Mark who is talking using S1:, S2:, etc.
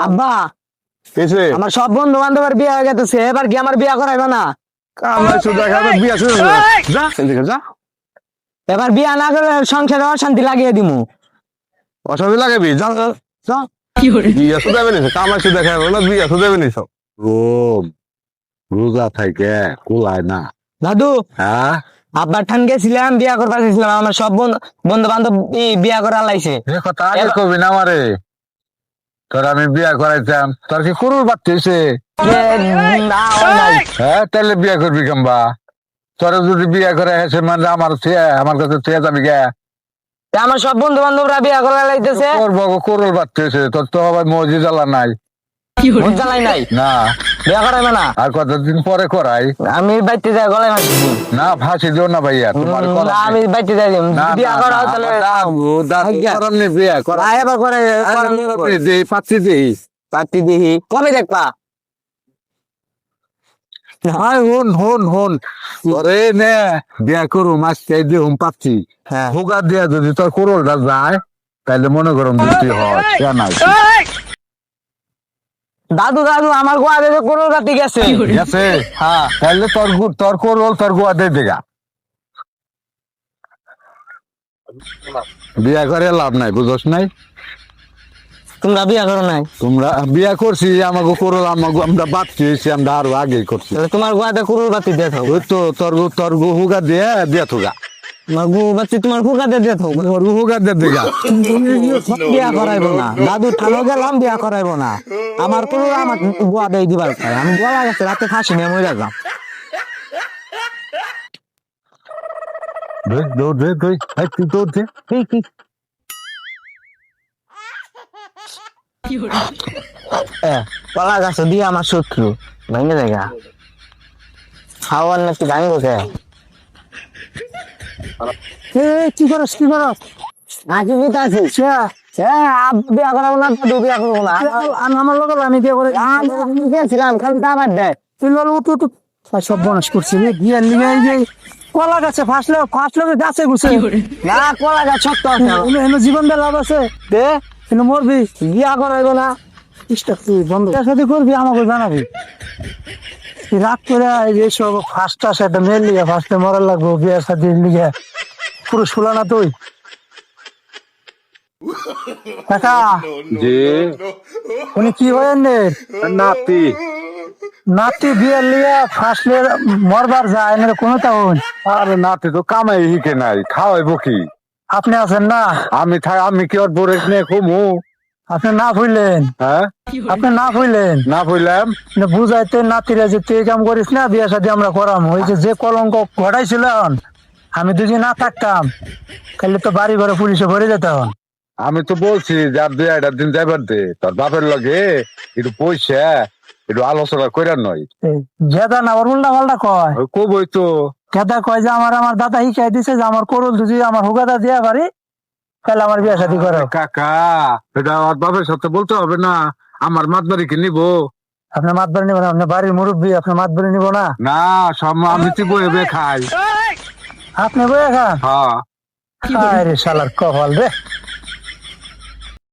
S1: আব্বা আমার সব বন্ধু বান্ধবের বিয়ে হয়ে গেছে, এবার কি আমার বিয়ে করাইবে না? এবার বিয়ে না করে সংসারে অশান্তি লাগিয়ে দিমু।
S2: অশান্তি লাগাবি? কামাই শুধু দেখাবো না, বিয়ে শুধু দেবে নি সব রোজা থাকে কুলায় না।
S1: দাদু
S2: হ্যাঁ
S1: আব্বার ঠান গেছিলাম, বিয়া করবার গেছিলাম, আমার সব বন্ধু বান্ধব বিয়া করে লাইছে।
S2: কথা আগে কবি না আমারে, তোর আমি বিয়া করাইতাম, তোর কি করুর বাচ্চা হয়েছে? হ্যাঁ তাহলে বিয়া করবি কেমবা? তোরা যদি বিয়া করে হেসে মানে আমার কাছে থিয়া যাবি গে?
S1: আমার সব বন্ধু বান্ধবরা বিয়া করে লাইতেছে।
S2: তোর বগো করুর বাচ্চা হয়েছে, তোর তো আবার মজি জ্বালা নাই।
S1: জ্বালাই নাই
S2: না,
S1: বিয়া করাইবে না।
S2: আর কতদিন পরে করাই?
S1: আমি বাইতে যাই গলায় ফাঁসি
S2: না ফাঁসি দিও না ভাইয়া, তোমার
S1: আমি বাইতে যাই বিয়া করা তাহলে
S2: বিয়া করা
S1: এবার করে
S2: পাচ্ছি দিই
S1: পাতি দিহি কবে দেখবা?
S2: হন তোরে নে বিয়া করুম আজকে দিহুম পাচ্ছি।
S1: হ্যাঁ
S2: হুগা দিয়া যদি তোর করোলটা যায় তাহলে মনে করুন দুটি হয়।
S1: দাদু দাদু আমার গোয়া দেখে কোনো রাতি গেছে।
S2: গেছে?
S1: হ্যাঁ
S2: তাহলে তোর করোল তোর গোয়া দিয়ে দেখা। বিয়া করে লাভ নাই, বুঝস নাই?
S1: তোমরা বিয়া করো নাই?
S2: তোমরা বিয়া করছি, আমাকে করোল আমরা বাদ খেয়েছি, আমরা আরো আগে করছি।
S1: তোমার গোয়াতে কুরুর বাতি দিয়ে থাকো।
S2: ওই তো তোর হুগা দিয়ে থুগা।
S1: তোমার গু বাতি তোমার হুকাতে দিয়ে থাকো।
S2: হুগা দিয়ে দেখা।
S1: বিয়া করাইবো না দাদু, থানো গেলাম বিয়া করাইবো না। আমার কোনো আমার গোয়া দিয়ে দিবার চাই, আমি গলা গেছে রাতে ফাঁসি নিয়ে মরে যাম। কলা গাছ দিয়ে আমার শত্রু ভেঙে জায়গা খাওয়ার নাকি ভাঙবো কে? কি করস আজকে বুঝতে আছিস? বিয়া করাবো না, দাদু বিয়া করবো না। আমার লোক আমি বিয়ে করে গেছিলাম, খালি দাবার দেয়। তুই সব বনস করছিস বিয়ের লিগে কলা গাছে ফাঁসলো গাছে ঘুষে না। কলা গাছ সত্য আছে, জীবন দিয়ে লাভ আছে দে, কিন্তু মরবি বিয়া করাইবো না। তুই বন্ধু সাথে করবি, আমাকে জানাবি। রাত করে এইসব ফার্স্টটা সেটা মেয়ের লিগে ফার্স্টে মরার লাগবো, বিয়ের সাথে লিগে পুরো শুলা না তুই। কাকা
S2: জি
S1: উনি কি হয়েন
S2: নাতি
S1: নাতি বিয়ের লিগে ফার্স্টে মরবার যায় না কোনো তখন?
S2: আরে নাতি তো কামাই হিকে নাই, খাওয়াইবো কি?
S1: আপনি আছেন না?
S2: আমি কি ওর বোরে নিয়ে ঘুমু?
S1: আপনি না ভুললেন?
S2: হ্যাঁ
S1: আপনি না ভুললেন?
S2: না বুঝলাম।
S1: বুঝাইতে নাতিরা যে তুই কাম করিস না, বিয়ে সাথে আমরা করাম। ওই যে কলঙ্ক ঘটাইছিল আমি দুদিন না থাকতাম, খালি তো বাড়ি ঘরে পুলিশে ভরে যেত।
S2: আমি তো বলছি যে আর 2-1 দিন যাইবার দে, তোর বাপের লগে একটু পয়সা একটু আলোচনা কইরার নয়।
S1: জেদা না ওর উল্টা পাল্টা কয়।
S2: কবই তো
S1: জেদা কয় যে আমার দাদা শিখাই দিছে যে আমার করল যদি আমার হুগাদা দিয়া পারি তাহলে আমার বিয়ে শাদী করো।
S2: কাকা এটা ওর বাপের সাথে বলতে হবে না, আমার মাতবাড়ি কি নিবো?
S1: আপনার মাতবাড়ি নিবো না? আপনার বাড়ির মুরব্বী, আপনার মাতবাড়ি নিবো না?
S2: না সব আমি তো বয়ে খাই।
S1: আপনি বয়ে খান?
S2: হ্যাঁ
S1: আরে শালার কপাল রে।